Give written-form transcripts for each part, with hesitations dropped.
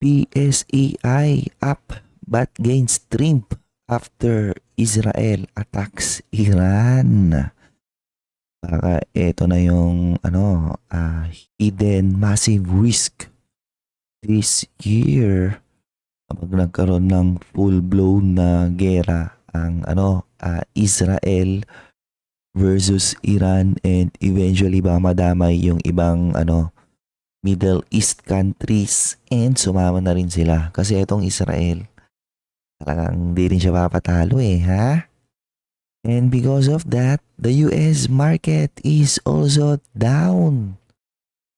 PSEI up but gains strength after Israel attacks Iran. Baka ito na yung hidden massive risk this year kapag nagkaroon ng full-blown na gera ang Israel versus Iran, and eventually ba madamay yung ibang Middle East countries, and sumama na rin sila kasi itong Israel talagang di rin siya papatalo ha. And because of that, the US market is also down.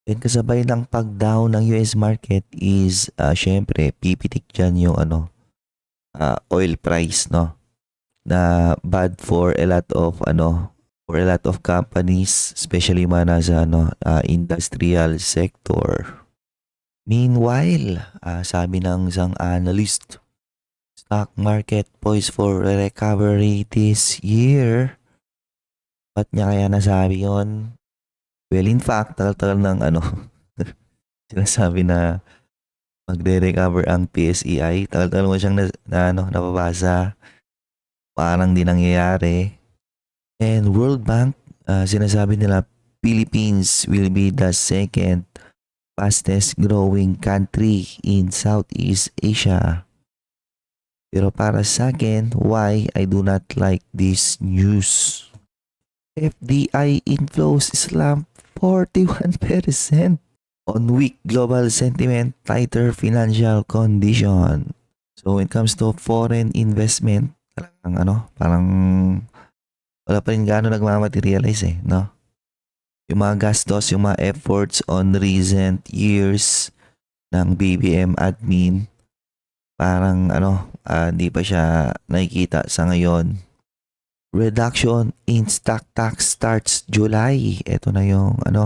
And kasabay ng pag-down ng US market is syempre pipitik dyan yung oil price, no, na bad for a lot of companies, especially mga nasa industrial sector. Meanwhile, sabi ng isang analyst, stock market poised for a recovery this year. Ba't niya kaya nasabi yun? Well, in fact, tagal-tagal ng sinasabi na magre-recover ang PSEI. Tagal-tagal mo siyang nababasa. Parang di nangyayari. And World Bank, sinasabi nila Philippines will be the second fastest growing country in Southeast Asia. Pero para sa akin, why I do not like this news? FDI inflows slumped 41% on weak global sentiment, tighter financial condition. So when it comes to foreign investment, parang wala pa rin gaano nagmamaterialize no? Yung mga gastos, yung mga efforts on recent years ng BBM admin, parang di pa siya nakikita sa ngayon. Reduction in stock tax starts July. Ito na yung I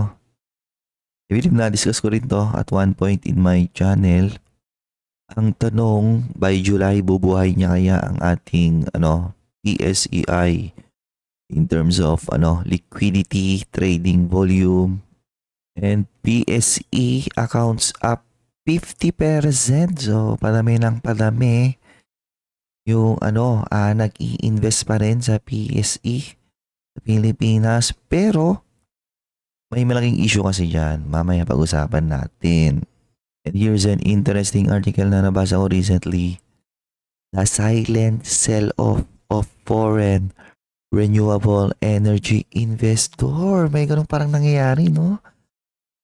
believe na-discuss ko rin to at one point in my channel. Ang tanong, by July bubuhay niya kaya ang ating PSEI in terms of liquidity, trading volume, and PSE accounts up 50%. So padami ng padami yung nag-i-invest pa rin sa PSE sa Pilipinas, pero may malaking issue kasi dyan. Mamaya pag-usapan natin. And here's an interesting article na nabasa ko recently. The silent sell-off of foreign renewable energy investor. May ganun parang nangyayari, no?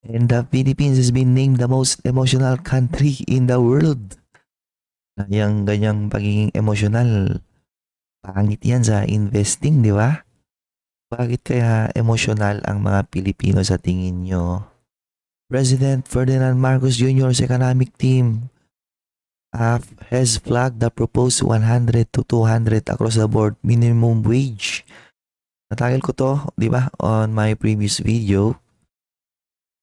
And the Philippines has been named the most emotional country in the world. Yung ganyang pagiging emotional, pangit yan sa investing, di ba? Bakit kaya emotional ang mga Pilipino sa tingin nyo? President Ferdinand Marcos Jr.'s economic team has flagged the proposed 100 to 200 across the board minimum wage. Natagil ko to, di ba, on my previous video.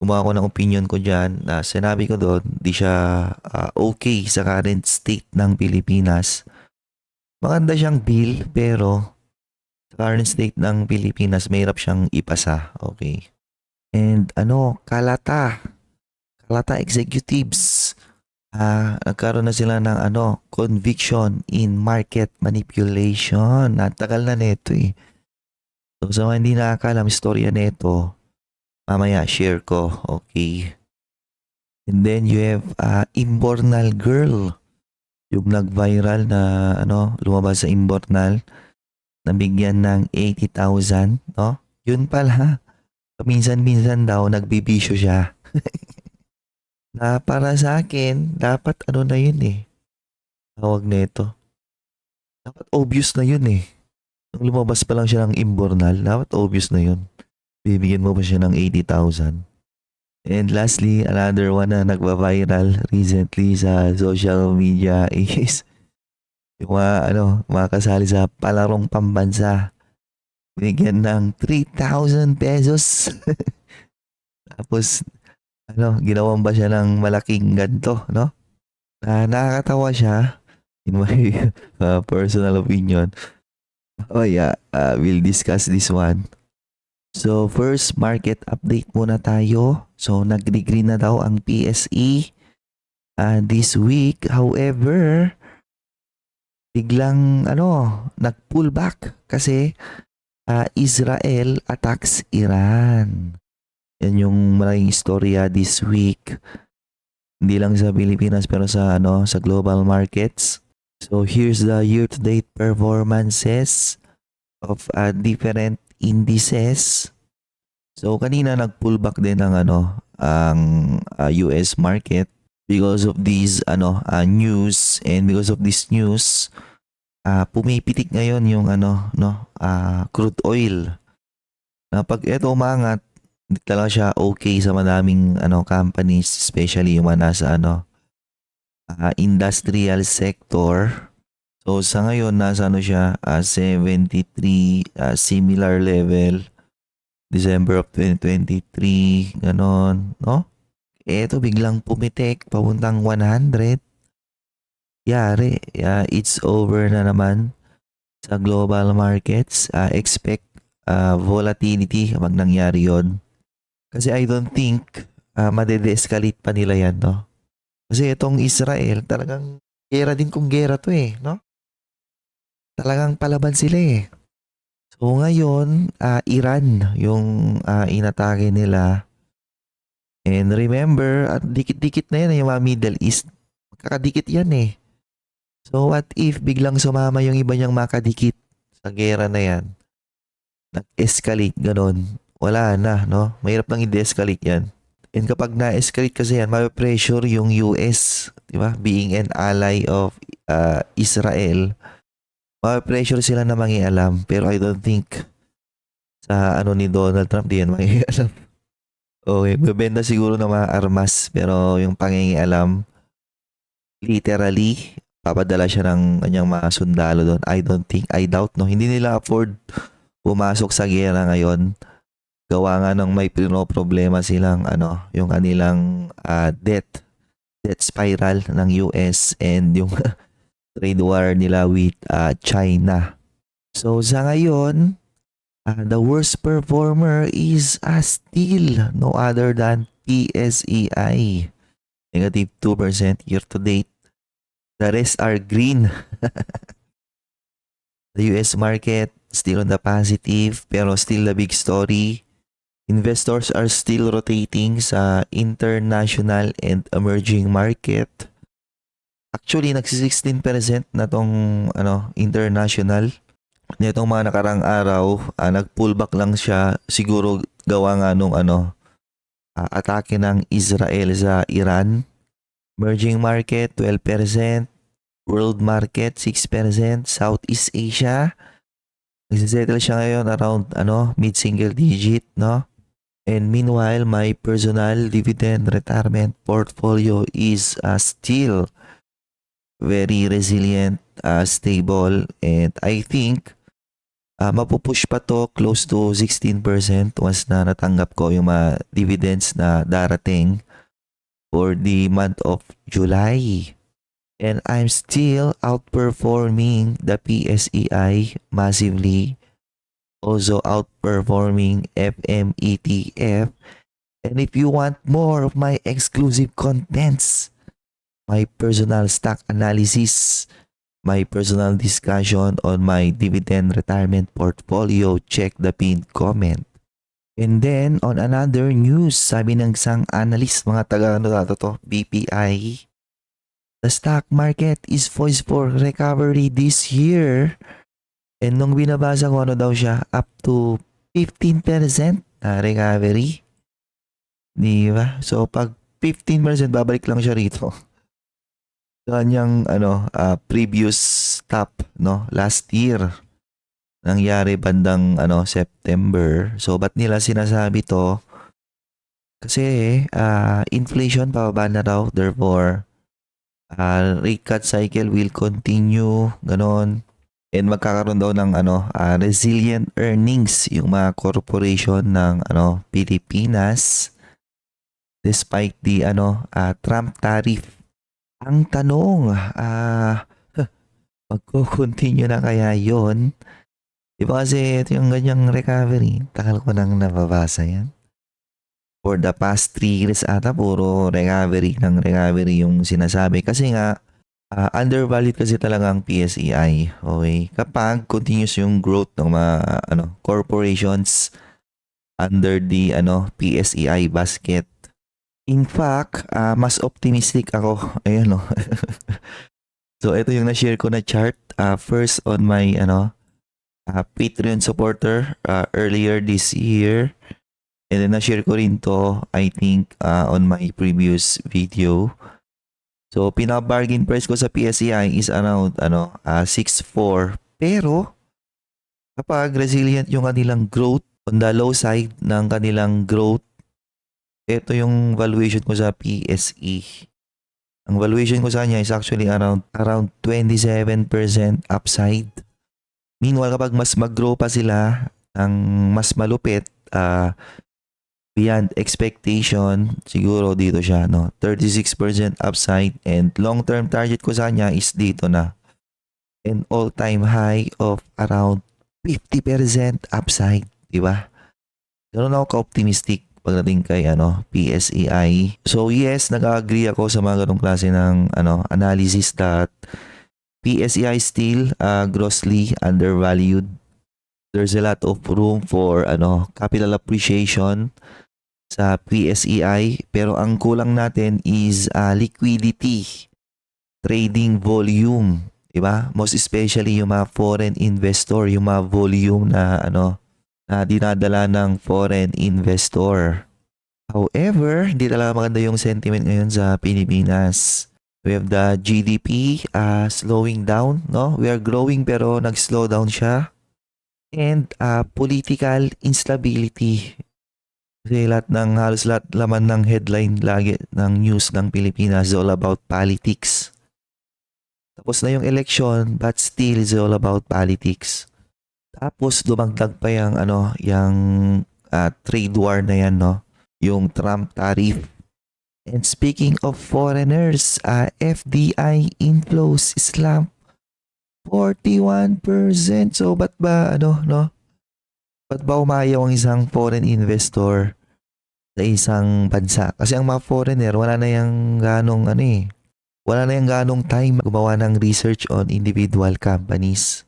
Gumawa ko ng opinion ko dyan na sinabi ko doon, di siya okay sa current state ng Pilipinas. Maganda siyang bill, pero sa current state ng Pilipinas, mahirap siyang ipasa. Okay. And Kalata executives, nagkaroon na sila ng conviction in market manipulation. Natagal na neto eh. So sa hindi nakakalam, istorya neto, mamaya share ko. Okay. And then you have Imbornal Girl, yung nag-viral na lumabas sa Imbornal, nabigyan ng 80,000, no? Yun pala, minsan-minsan daw nagbibisyo siya. Na para sa akin, dapat na yun eh. Tawag nito. Dapat obvious na yun eh. Nung lumabas pa lang siya ng Imbornal, dapat obvious na yun. Bibigyan mo pa siya ng 80,000. And lastly, another one na nagba-viral recently sa social media is yung mga kasali sa palarong pambansa. Binigyan ng 3,000 pesos. Tapos, ginawan ba siya ng malaking ganto, no? Nakakatawa siya, in my personal opinion. Oh yeah, we'll discuss this one. So, first, market update muna tayo. So, nag-degree na daw ang PSE. This week, however, biglang nag-pull back kasi Israel attacks Iran. Yan yung malaking istorya this week. Hindi lang sa Pilipinas pero sa global markets. So here's the year-to-date performances of different indices. So kanina nag-pullback din ng ang US market because of these news, and because of this news pumipitik ngayon yung crude oil. Na pag ito umangat, hindi talaga siya okay sa madaming companies, especially yung mga nasa industrial sector. So sa ngayon nasa siya 73 similar level December of 2023 ganon, no? Eto biglang pumitik papuntang 100. Yari, it's over na naman sa global markets. Expect volatility pag nangyari yon. Kasi I don't think madede-escalate pa nila yan, no? Kasi itong Israel, talagang gera din kung gera to no? Talagang palaban sila So ngayon, Iran yung inatake nila. And remember, at dikit-dikit na yan yung mga Middle East. Kakadikit yan So what if biglang sumama yung iba niyang makadikit sa gera na yan? Nag-escalate ganon. Wala na, no? Mahirap nang i-de-escalate yan. And kapag na-escalate kasi yan, ma-pressure yung US, di ba? Being an ally of Israel, ma-pressure sila na mangialam. Pero I don't think sa ni Donald Trump, di yan mangialam. Okay, bebenta siguro ng mga armas, pero yung pangingialam, literally, papadala siya ng kanyang mga sundalo doon. I don't think, I doubt, no? Hindi nila afford pumasok sa gera ngayon. Gawa nga ng may problema silang yung kanilang debt spiral ng US and yung trade war nila with China. So sa ngayon, the worst performer is still no other than PSEI. Negative 2% year to date. The rest are green. The US market still on the positive pero still the big story. Investors are still rotating sa international and emerging market. Actually, nagsi-16% na tong international. Nitong mga nakarang araw, nag-pullback lang siya siguro gawa nga nung atake ng Israel sa Iran. Emerging market 12%, world market 6%, Southeast Asia nagsisettle siya ngayon around mid-single digit, no? And meanwhile, my personal dividend retirement portfolio is still very resilient, stable, and I think mapupush pa to close to 16% once na natanggap ko yung mga dividends na darating for the month of July. And I'm still outperforming the PSEI massively, also outperforming FMETF. And if you want more of my exclusive contents, my personal stock analysis, my personal discussion on my dividend retirement portfolio, check the pinned comment. And then, on another news, sabi ng isang analyst, mga BPI, the stock market is poised for recovery this year. And nung binabasa ko daw siya, up to 15% na recovery. Di ba? So, pag 15% babalik lang siya rito. Kanyang previous top last year nangyari bandang September. So ba't nila sinasabi to? Kasi inflation pababa na raw, therefore rate cut cycle will continue, ganon. And magkakaroon daw ng resilient earnings yung mga corporation ng Pilipinas despite the Trump tariff. Ang tanong, magko-continue na kaya yon? Di ba kasi ito yung ganyang recovery? Takal ko nang nababasa yan. for the past 3 years ata puro recovery ng recovery yung sinasabi. Kasi nga, undervalued kasi talaga ang PSEI. Okay? Kapag continuous yung growth ng mga corporations under the PSEI basket. In fact, mas optimistic ako. Ayun, no. So ito yung na-share ko na chart first on my Patreon supporter earlier this year. And then na-share ko rin to, I think, on my previous video. So pina-bargain price ko sa PSEI is around 6.4. Pero kapag resilient yung kanilang growth, on the low side ng kanilang growth, ito yung valuation ko sa PSE. Ang valuation ko sa kanya is actually around 27% upside. Meanwhile, kapag mas mag-grow pa sila ng mas malupit, beyond expectation, siguro dito siya, 36% upside, and long-term target ko sa kanya is dito na. An all-time high of around 50% upside, di ba? Ganun ako ka-optimistic pagdating kay PSEI. So yes, nag-agree ako sa mga ganung klase ng analysis that PSEI still grossly undervalued. There's a lot of room for capital appreciation sa PSEI, pero ang kulang natin is liquidity, trading volume, 'di ba? Most especially yung mga foreign investor, yung mga volume na na dinadala ng foreign investor. However, hindi talaga maganda yung sentiment ngayon sa Pilipinas. We have the GDP slowing down, no? We are growing pero nag-slow down siya. And political instability. Kasi halos lahat laman ng headline lagi ng news ng Pilipinas is all about politics. Tapos na yung election, but still is all about politics. Tapos dumagdag pa yung trade war na yan, no? Yung Trump tariff. And speaking of foreigners, FDI inflows slumped 41%. So ba't ba ba't ba umayaw ang isang foreign investor sa isang bansa? Kasi ang mga foreigner wala na yung wala na yung ganong time gumawa ng research on individual companies.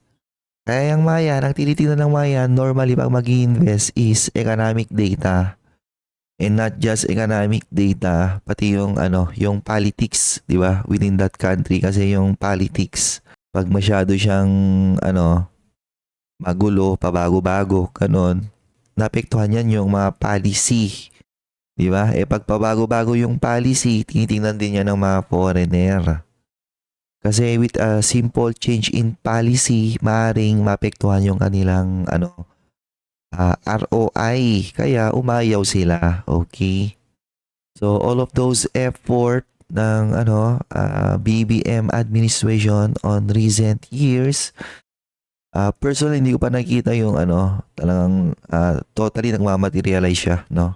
Kaya yung mga ang tinitingnan ng mga normally pag mag-invest is economic data. And not just economic data, pati yung yung politics, 'di ba? Within that country, kasi yung politics pag masyado siyang magulo, pabago-bago, kanon, naapektuhan yan yung mga policy, 'di ba? Pag pabago-bago yung policy, tinitingnan din yan ng mga foreigner. Kasi with a simple change in policy, maaring maapektuhan yung kanilang ROI. Kaya umayaw sila. Okay? So all of those effort ng BBM administration on recent years, personally hindi ko pa nakita yung talagang totally nagmamaterialize siya, no?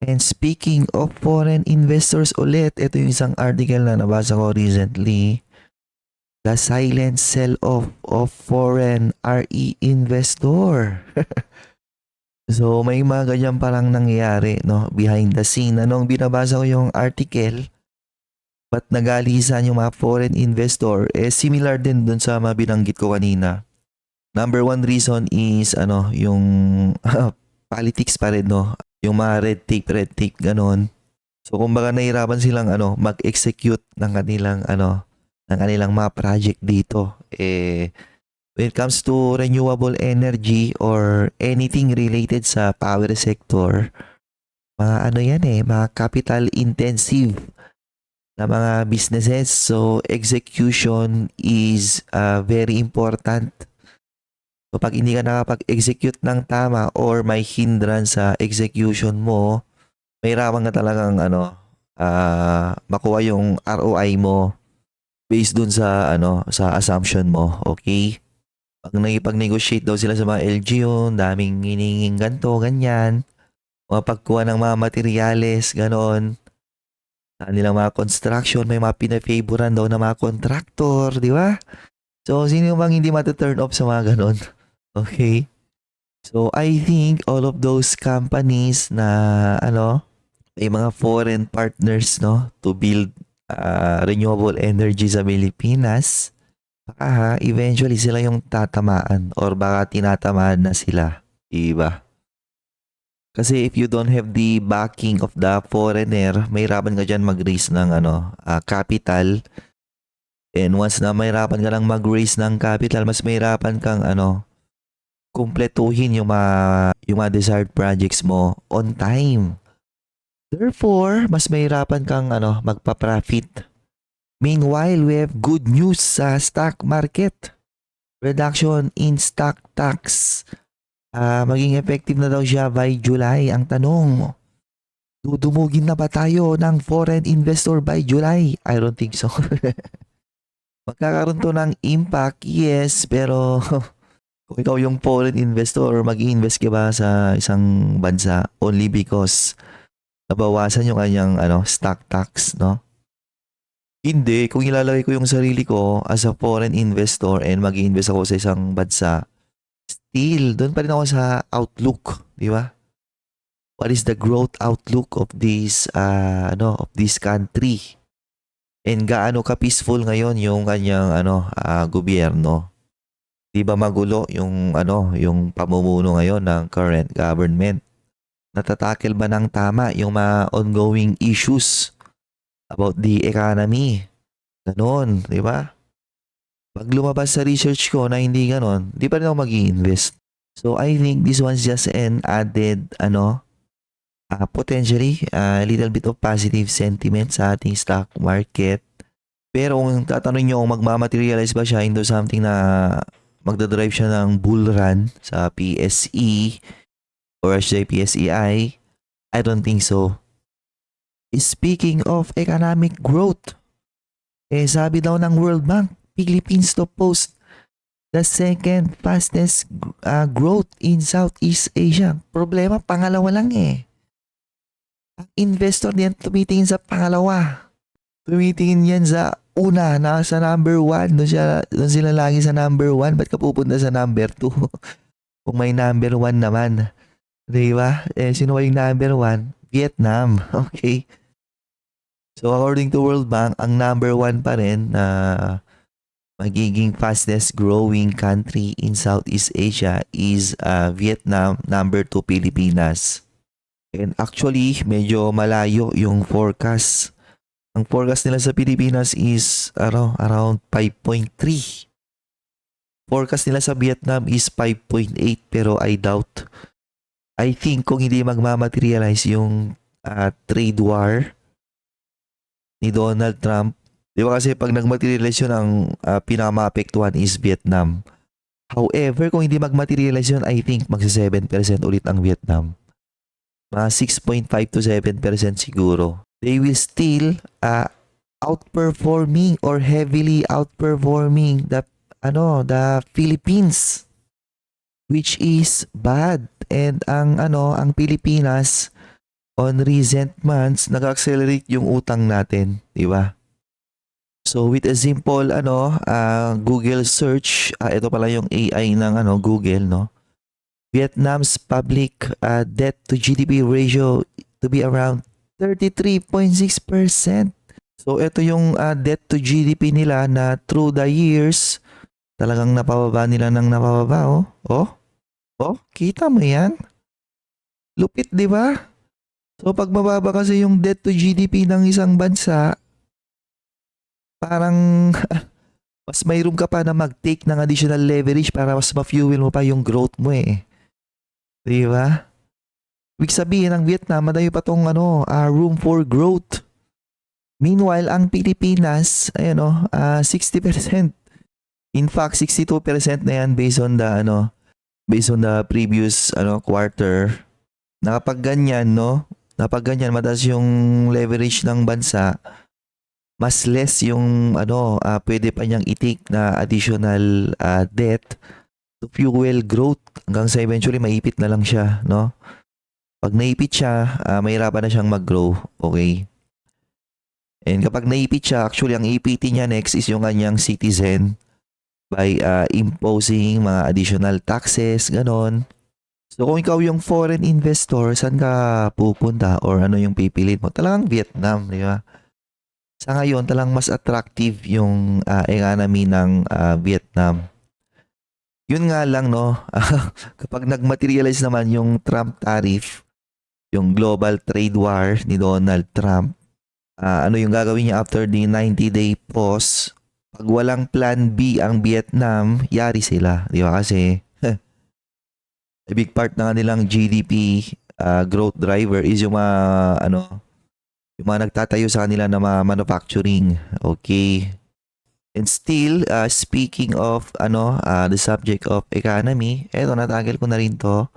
And speaking of foreign investors ulit, ito yung isang article na nabasa ko recently. The silent sell-off of foreign RE investor. So may mga ganyan parang nangyayari, no, behind the scene. Anong binabasa ko yung article, ba't nagalisan yung mga foreign investor? Similar din dun sa mga binanggit ko kanina. Number one reason is yung politics pa rin, no? Yung mga red tape, ganon. So kumbaga nahirapan silang mag-execute ng kanilang mga project dito. When it comes to renewable energy or anything related sa power sector, mga mga capital intensive na mga businesses. So execution is very important. So pag hindi ka nakapag-execute ng tama or may hindrance sa execution mo, mahirapan ka talagang makuha yung ROI mo based dun sa sa assumption mo. Okay? Pag nakipag-negotiate daw sila sa mga LGU, daming hininging ganto, ganyan. Mga pagkuha ng mga materyales, ganon. Sa nilang mga construction, may mga pinafavoran daw na mga contractor, di ba? So, sino bang hindi mata-turn off sa mga ganon? Okay? So, I think all of those companies na may mga foreign partners, no, to build renewable energy sa Pilipinas. Baka eventually sila yung tatamaan or baka tinatamaan na sila. Diba? Kasi if you don't have the backing of the foreigner, mahirapan ka dyan mag-raise ng capital. And once na mahirapan ka lang mag-raise ng capital, mas mahirapan kang kumpletuhin yung mga desired projects mo on time. Therefore, mas mahirapan kang magpa-profit. Meanwhile, we have good news sa stock market. Reduction in stock tax. Maging effective na daw siya by July. Ang tanong, dudumugin na ba tayo ng foreign investor by July? I don't think so. Magkakaroon to ng impact, yes, pero kung ikaw yung foreign investor, mag-i-invest ka ba sa isang bansa only because nabawasan yung kanyang stock tax, no? Hindi, kung ilalagay ko yung sarili ko as a foreign investor and mag-i-invest ako sa isang bansa, still, doon pa rin ako sa outlook, di ba? What is the growth outlook of this country? And gaano ka peaceful ngayon yung kanyang gobyerno? Di ba magulo yung pamumuno ngayon ng current government? Natatakel ba ng tama yung mga ongoing issues about the economy? Ganon, di ba? Pag lumabas sa research ko na hindi ganon, di pa rin ako mag-i-invest. So I think this one's just an added potentially a little bit of positive sentiment sa ating stock market. Pero kung tatanungin nyo kung magmamaterialize ba siya into something na magdadrive siya ng bull run sa PSE or SJ PSEI, I don't think so. Speaking of economic growth, sabi daw ng World Bank, Philippines to post the second fastest growth in Southeast Asia. Problema, pangalawa lang eh. Ang investor diyan tumitingin sa pangalawa. Tumitingin yan sa una, nasa number 1. Doon sila lagi sa number 1. Ba't ka pupunta sa number 2? Kung may number 1 naman. Diba? Sino yung number 1? Vietnam. Okay. So according to World Bank, ang number 1 pa rin na magiging fastest growing country in Southeast Asia is Vietnam, number 2 Pilipinas. And actually, medyo malayo yung forecast. Ang forecast nila sa Pilipinas is around 5.3. Forecast nila sa Vietnam is 5.8 pero I doubt. I think kung hindi magmamaterialize yung trade war ni Donald Trump, di ba kasi pag nagmaterialize yun, ang pinaka-maapektuhan is Vietnam. However, kung hindi magmaterialize yun, I think magsa 7% ulit ang Vietnam. Mga 6.5 to 7% siguro. They will still outperforming or heavily outperforming the Philippines, which is bad. And ang Pilipinas on recent months nag-accelerate yung utang natin, di ba? So with a simple Google search, ito pala yung AI ng Google, no? Vietnam's public debt to GDP ratio to be around 33.6%. So ito yung debt to GDP nila na through the years talagang napababa nila ng napababa, oh. Oh, kita mo 'yan? Lupit, 'di ba? So pag mababa kasi yung debt to GDP ng isang bansa, parang mas mayroon ka pa na mag-take ng additional leverage para mas ma-fuel mo pa yung growth mo eh. Di ba? Ibig sabihin ng Vietnam, madami pa tong room for growth. Meanwhile, ang Pilipinas, 60%. In fact, 62% na yan based on the previous quarter. Napag ganyan, mataas yung leverage ng bansa, mas less yung pwede pa niyang itik na additional debt to fuel growth hanggang sa eventually maipit na lang siya, no? Pag naipit siya, mahirapan na siyang mag-grow, okay? And kapag naipit siya, actually ang ipitin niya next is yung kanyang citizen by imposing mga additional taxes, ganon. So kung ikaw yung foreign investor, saan ka pupunta or ano yung pipiliin mo? Talagang Vietnam, di ba? Sa ngayon, talagang mas attractive yung economy ng Vietnam. Yun nga lang, no? Kapag nag-materialize naman yung Trump tariff, yung global trade war ni Donald Trump, ano yung gagawin niya after the 90-day pause? Pag walang plan B ang Vietnam, yari sila. Di ba? Kasi a big part ng kanilang GDP growth driver is yung mga, yung mga nagtatayo sa kanila na mga manufacturing. Okay. And still, speaking of the subject of economy, eto natagel ko na rin to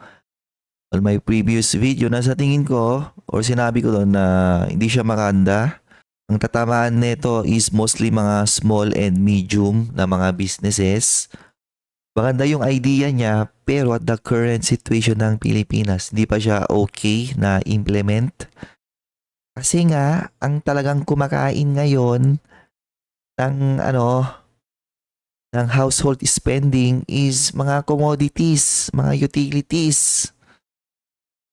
on my previous video na sa tingin ko or sinabi ko doon na hindi siya maganda. Ang tatamaan nito is mostly mga small and medium na mga businesses. Maganda yung idea niya pero at the current situation ng Pilipinas, hindi pa siya okay na implement. Kasi nga, ang talagang kumakain ngayon ng ng household spending is mga commodities, mga utilities,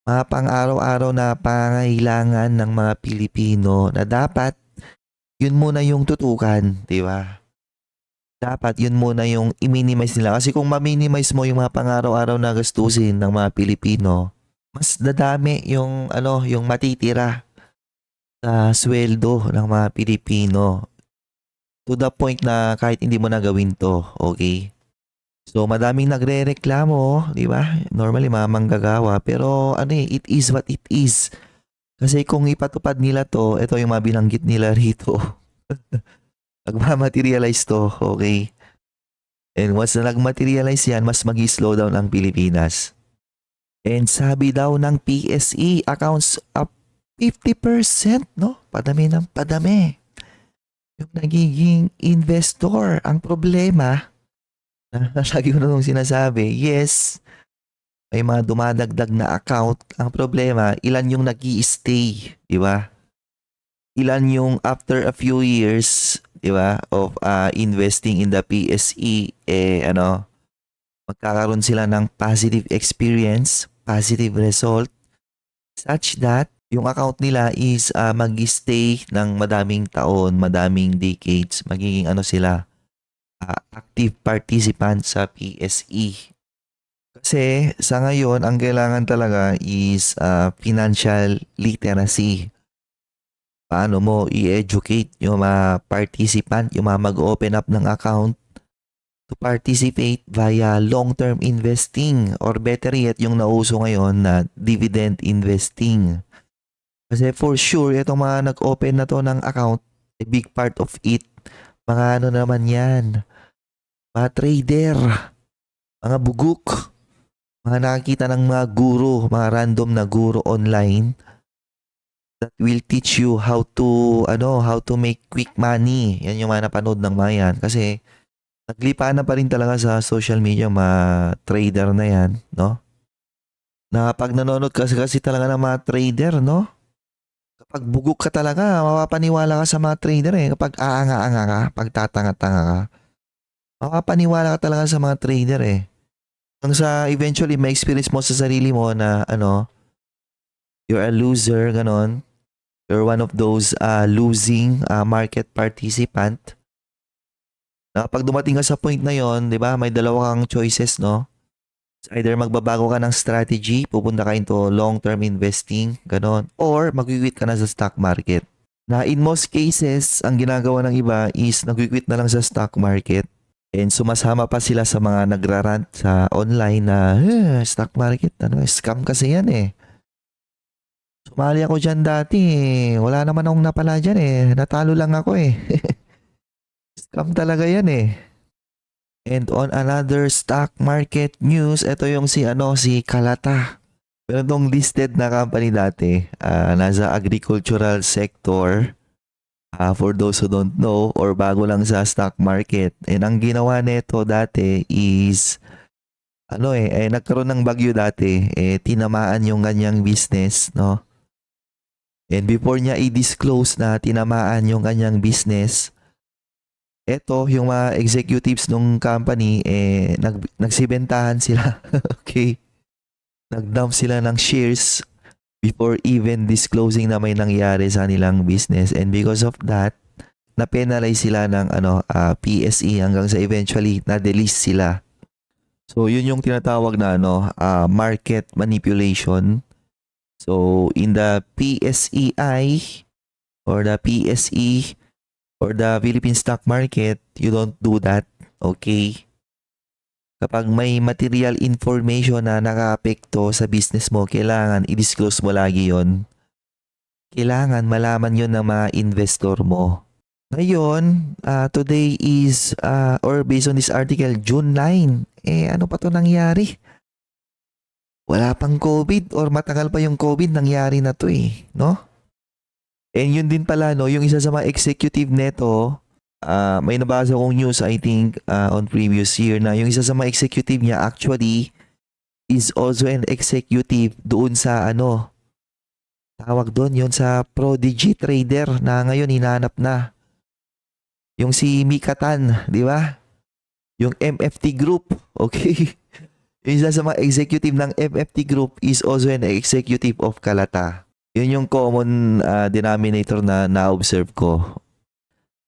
mga pang-araw-araw na pangangailangan ng mga Pilipino na dapat yun muna yung tutukan, di ba? Dapat yun muna yung i-minimize nila. Kasi kung ma-minimize mo yung mga pang-araw-araw na gastusin ng mga Pilipino, mas dadami yung yung matitira sa sweldo ng mga Pilipino. To the point na kahit hindi mo na gawin to, okay? So madaming nagrereklamo, di ba? Normally mga manggagawa, pero it is what it is. Kasi kung ipatupad nila to, ito yung mga binanggit nila rito. Nagmamaterialize to, okay? And once na nagmaterialize yan, mas mag-slow down ang Pilipinas. And sabi daw ng PSE, accounts up 50%, no? Padami ng padami. Yung nagiging investor. Ang problema, lagi ko na nung sinasabi, yes, may mga dumadagdag na account. Ang problema, ilan yung nag-i-stay, di ba? Ilan yung after a few years, di ba, of investing in the PSE, magkakaroon sila ng positive experience, positive result, such that yung account nila is mag-stay ng madaming taon, madaming decades, magiging sila, active participant sa PSE. Kasi sa ngayon, ang kailangan talaga is financial literacy. Paano mo i-educate yung mga participant, yung mga mag-open up ng account to participate via long-term investing or better yet yung nauso ngayon na dividend investing. Kasi for sure, itong mga nag-open na to ng account, a big part of it, mga naman yan, mga trader, mga buguk, mga nakakita ng mga guru, mga random na guru online that will teach you how to make quick money. Yan yung mga napanood ng mga yan. Kasi naglipa na pa rin talaga sa social media mga trader na yan, no? Na pag nanonood kasi talaga ng mga trader, no? Kapag bugok ka talaga, mapapaniwala ka sa mga trader eh. Kapag aanga-anga ka, pag tatanga-tanga ka, mapapaniwala ka talaga sa mga trader eh. Hanggang sa eventually may experience mo sa sarili mo na you're a loser, ganon. You're one of those losing market participant. Na pag dumating ka sa point na yon, 'di ba? May dalawa kang choices, no? Either magbabago ka ng strategy, pupunta ka into long-term investing, ganon, or magwi-quit ka na sa stock market. Na in most cases, ang ginagawa ng iba is nagwi-quit na lang sa stock market and sumasama pa sila sa mga nagrarant sa online na stock market, scam kasi yan eh. Sumali ako dyan dati eh. Wala naman akong napala dyan eh. Natalo lang ako eh. Scam talaga yan eh. And on another stock market news, ito yung si Kalata. Pero itong listed na company dati, nasa agricultural sector. For those who don't know or bago lang sa stock market. And ang ginawa nito dati is nagkaroon ng bagyo dati, tinamaan yung kanyang business, no? And before niya i-disclose na tinamaan yung kanyang business, eto yung mga executives ng company nagsibentahan sila. Okay. Nag-dump sila ng shares before even disclosing na may nangyari sa nilang business, and because of that, na-penalize sila ng PSE hanggang sa eventually na-delist sila. So yun yung tinatawag na market manipulation. So in the PSEI or the PSE or the Philippine stock market, you don't do that. Okay? Kapag may material information na nakaapekto sa business mo, kailangan i-disclose mo lagi yon. Kailangan malaman yon ng mga investor mo. Ngayon, today is, or based on this article, June 9. Ano pa to nangyari? Wala pang COVID or matagal pa yung COVID, nangyari na to no? And yun din pala, no, yung isa sa mga executive neto, may nabasa kong news, I think, on previous year na yung isa sa mga executive niya actually is also an executive doon sa tawag doon, yun sa Prodigy Trader na ngayon hinanap na. Yung si Mikatan, di ba? Yung MFT Group, okay? Yung isa sa mga executive ng MFT Group is also an executive of Kalata. Yun yung common denominator na na-observe ko.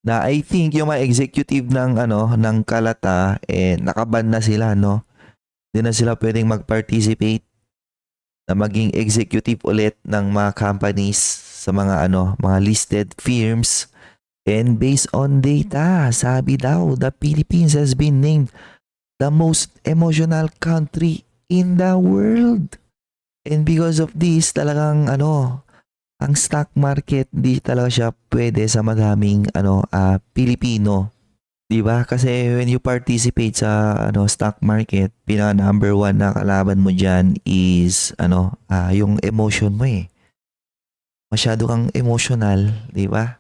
Na I think yung mga executive ng Kalata nakaban na sila, no? Hindi na sila pwedeng mag-participate na maging executive ulit ng mga companies sa mga mga listed firms. And based on data, sabi daw, the Philippines has been named the most emotional country in the world. And because of this, talagang ang stock market di talaga siya pwede sa madaming Pilipino. 'Di ba? Kasi when you participate sa stock market, pinaka number one na kalaban mo diyan is yung emotion mo Masyado kang emotional, 'di ba?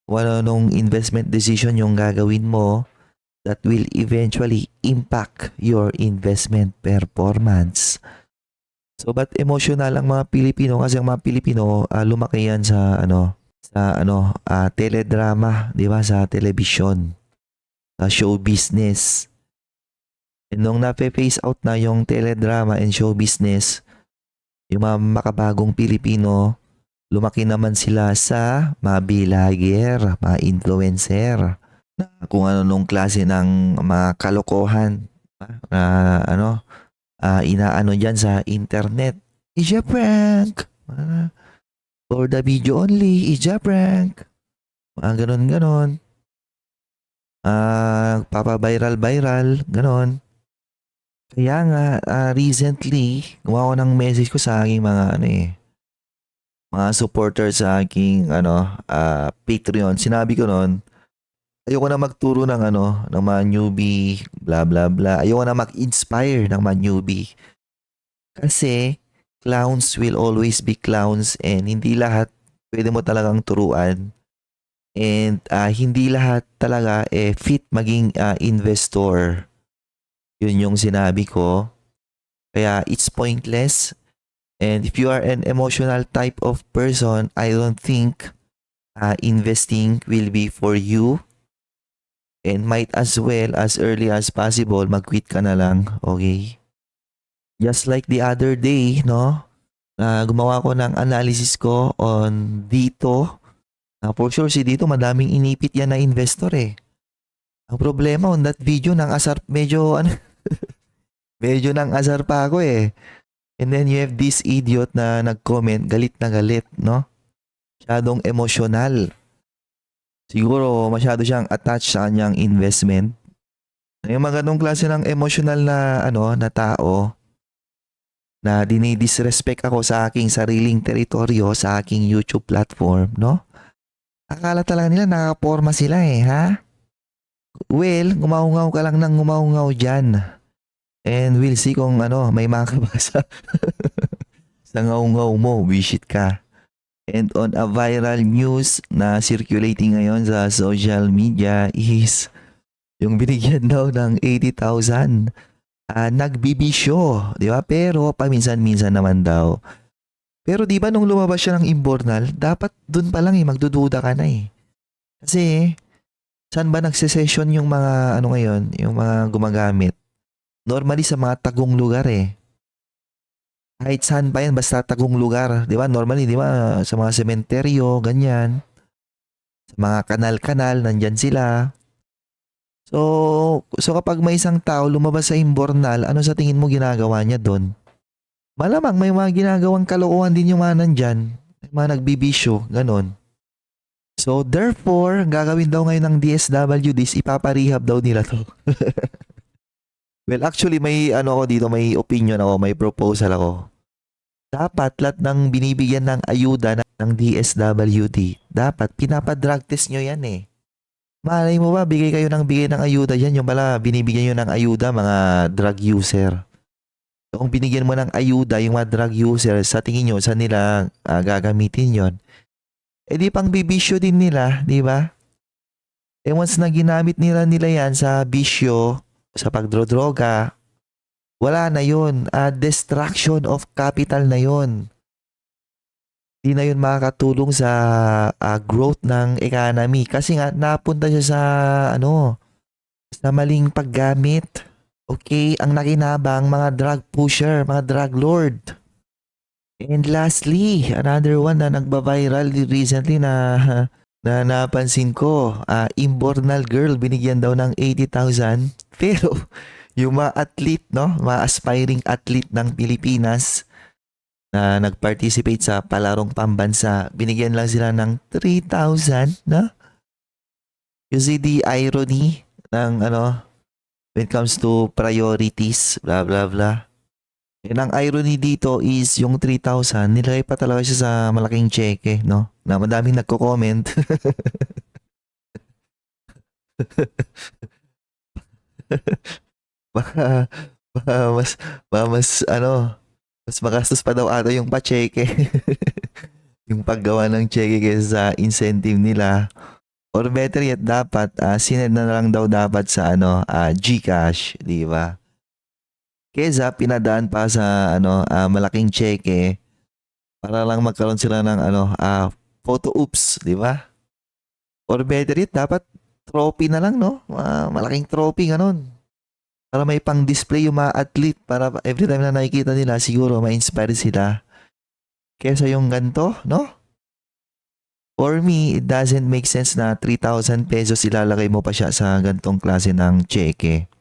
Wala nung investment decision yung gagawin mo that will eventually impact your investment performance. So but emotional ang mga Pilipino kasi ang mga Pilipino lumaki yan sa teledrama, 'di ba, sa television, sa show business. And nung na-phase out na yung teledrama and show business, yung mga makabagong Pilipino, lumaki naman sila sa mga vlogger, mga influencer, na kung ano nung klase ng mga kalokohan na inaano dyan sa internet. Is a prank. For the video only, is a prank. Mga ganon-ganon. Papa-viral-viral, ganon. Kaya nga, recently, gumawa ko ng message ko sa aking mga mga supporters sa aking Patreon. Sinabi ko noon, ayoko na magturo ng ng mga newbie, bla bla bla. Ayoko na mag-inspire ng mga newbie. Kasi clowns will always be clowns and hindi lahat pwede mo talagang turuan. And hindi lahat talaga fit maging investor. Yun yung sinabi ko. Kaya it's pointless. And if you are an emotional type of person, I don't think investing will be for you. And might as well as early as possible mag-quit ka na lang, okay? Just like the other day, no? Gumawa ko ng analysis ko on Dito. For sure si Dito madaming inipit yan na investor Ang problema on that video nang asar medyo medyo nang asar pa ako And then you have this idiot na nag-comment, galit na galit, no? Masyadong emotional. Siguro masyado siyang attached sa kanyang investment. Yung mga ganong klase ng emotional na na tao na dinidisrespect ako sa aking sariling teritoryo, sa aking YouTube platform, no? Akala talaga nila nakaporma sila ha? Well, ngumaungaw ka lang ng ngumaungaw dyan. And we'll see kung may makabasa sa ngaungaw mo, visit ka. And on a viral news na circulating ngayon sa social media is yung binigyan daw ng 80,000 nagbibisyo, di ba? Pero paminsan-minsan naman daw. Pero di ba nung lumabas siya ng Imbornal, dapat dun pa lang magdududa ka na Kasi saan ba nagsesession yung mga ngayon, yung mga gumagamit? Normally sa mga tagong lugar Kahit saan pa yan, basta tagong lugar. Di ba? Normally, di ba? Sa mga sementeryo, ganyan. Sa mga kanal-kanal, nandyan sila. So kapag may isang tao lumabas sa imbornal, ano sa tingin mo ginagawa niya doon? Malamang may mga ginagawang kalokohan din yung mga nandyan. May mga nagbibisyo, ganon. So therefore, gagawin daw ngayon ng DSWD is ipaparehab daw nila to. Well, actually may ano ako dito, may opinion ako, may proposal ako. Dapat lahat ng binibigyan ng ayuda ng DSWD, dapat pinapadrug test nyo yan eh. Malay mo ba, bigay ng ayuda yan, yung pala binibigyan nyo ng ayuda mga drug user. So, kung binigyan mo ng ayuda yung mga drug user, sa tingin nyo, saan nila gagamitin yon? Eh di pang bibisyo din nila, di ba? Eh once na ginamit nila yan sa bisyo, sa pagdrodroga, wala na yun. Destruction of capital na yun. Di na yun makakatulong sa growth ng economy. Kasi nga, napunta siya sa, sa maling paggamit. Okay, ang nakinabang, mga drug pusher, mga drug lord. And lastly, another one na nagba-viral recently na napansin ko, imbornal girl, binigyan daw ng 80,000. Pero, yung mga athlete, no? Mga aspiring athlete ng Pilipinas na nag-participate sa palarong pambansa, binigyan lang sila ng 3,000, no? You see the irony ng when it comes to priorities, blah blah blah. And ang irony dito is yung 3,000, nilagay pa talaga siya sa malaking cheque, no? Na madaming nagko-comment. baka, baka mas magastos pa daw ata yung pa-cheque. yung paggawa ng cheque kaysa sa incentive nila. Or better yet, dapat sinend na lang daw dapat sa GCash, di ba? Kesa pinadaan pa sa malaking cheque para lang magkaroon sila ng photo oops, di ba? Or better yet, dapat trophy na lang, no? Malaking trophy, ganun. Para may pang-display yung mga athlete para every time na nakikita nila, siguro ma-inspire sila. Kesa yung ganito, no? For me, it doesn't make sense na 3,000 pesos ilalagay mo pa siya sa gantong klase ng cheque.